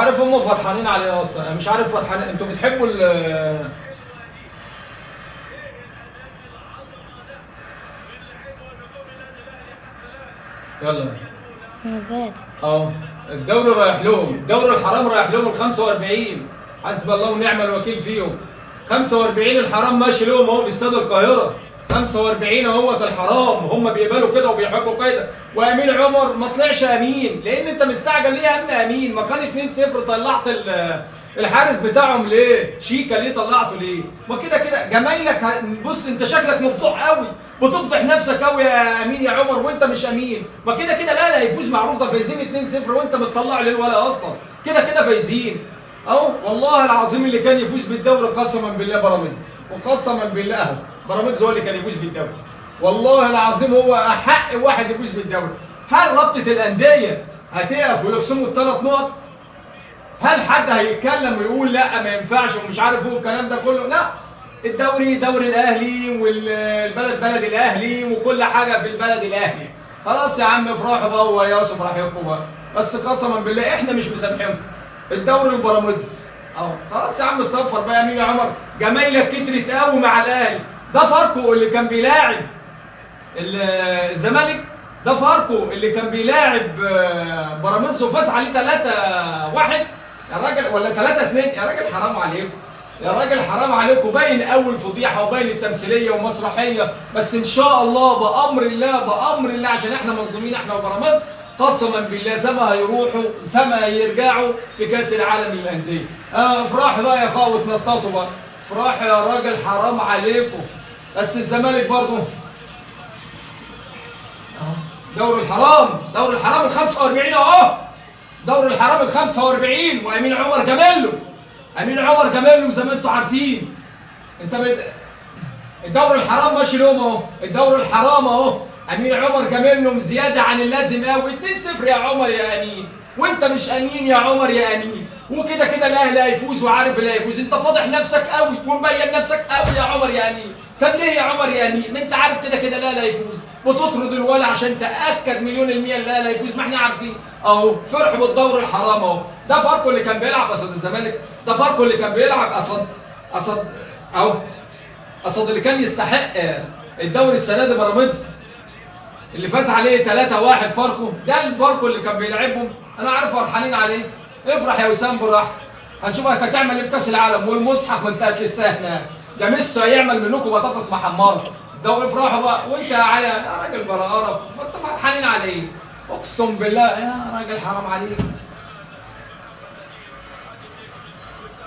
عارف هم فرحانين على ايه اصلا؟ انا مش عارف فرحانين. انتوا بتحبوا يلا مبادئ. اهو الدوري رايح لهم، الدوري الحرام رايح لهم ال 45. حسبي الله ونعم الوكيل فيهم. 45 الحرام ماشي لهم اهو في استاد القاهره. 45 اهوت الحرام، هم بيقبلوا كده وبيحبوا كده. وامين عمر ما طلعش امين، لان انت مستعجل ليه يا ابني امين؟ ما كان 2-0 طلعت الحارس بتاعهم ليه؟ شيكا ليه طلعته ليه؟ ما كده كده جمايلك بص انت شكلك مفتوح قوي، بتفضح نفسك قوي يا امين يا عمر وانت مش امين. ما كده كده لا هيفوز معروف، ده فايزين 2-0 وانت متطلع ليه ولا اصلا؟ كده كده فايزين. اهو والله العظيم اللي كان يفوز بالدوري قسما بالله بيراميدز، وقسما بالله اهو بيراميدز هو اللي كان يفوز بالدوري. والله العظيم هو احق واحد يفوز بالدوري. هل رابطه الانديه هتقف ويخصموا الثلاث نقط؟ هل حد هيتكلم ويقول لا ما ينفعش ومش عارف ايه والكلام ده كله؟ لا، الدوري دوري الاهلي والبلد بلد الاهلي وكل حاجه في البلد الاهلي. خلاص يا عم افرحوا بقى وياسوا براحتكم بقى، بس قسما بالله احنا مش مسامحينكم. الدوري البيراميدز اهو خلاص يا عم صفر بقى يا مين يا عمر. جمايلك كترت قوي مع الاهلي. ده فاركو اللي كان بيلاعب الزمالك، ده فاركو اللي كان بيلاعب بيراميدز وفاز عليه 3-1 يا راجل، ولا 3-2 يا راجل. حرام عليكم يا راجل، حرام عليكم. باين اول فضيحه وباين التمثيليه ومسرحيه، بس ان شاء الله بامر الله بامر الله عشان احنا مظلومين احنا وبيراميدز. قسما بالله زما هيروحوا زما هيرجعوا في كاس العالم للانديه. افرحوا بقى يا اخوه وتنططوا بقى، افرحوا يا راجل حرام عليكم. بس الزمالك برضه دوري الحرام، دوري الحرام ال 45 اهو، دوري الحرام ال 45 وامين عمر جامل له، امين عمر جامل له زي ما انتم عارفين. الدوري الحرام ماشي لهم اهو، الدوري الحرام اهو امين عمر جامل لهم زياده عن اللازم قوي. 2-0 يا عمر يا امين، وانت مش امين يا عمر يا امين. وكده كده الاهلي هيفوز وعارف اللي هيفوز. انت فاضح نفسك قوي ومبين نفسك قوي يا عمر يا امين. طب ليه يا عمر يا امين؟ ما انت عارف كده كده الاهلي هيفوز، بتطرد الولا عشان تاكد مليون المية الاهلي هيفوز. ما احنا عارفين اهو. فرحوا بالدوري الحرام اهو. ده فاركو اللي كان بيلعب قصاد الزمالك، ده فاركو اللي كان بيلعب قصاد اهو قصاد اللي كان يستحق الدوري السنه دي بيراميدز اللي فاز عليه 3-1 فاركو. ده الفاركو اللي كان بيلعبهم. انا عارف فرحانين عليه. افرح يا وسام براحتك، هنشوفك هتعمل ايه في كاس العالم. والمصحف ما انتهت لسه هناك، ده ميسي هيعمل منكم بطاطس محمره. ده افرحوا بقى. وانت يا راجل بلا قرف، انت فرحانين عليه؟ اقسم بالله يا راجل حرام عليك.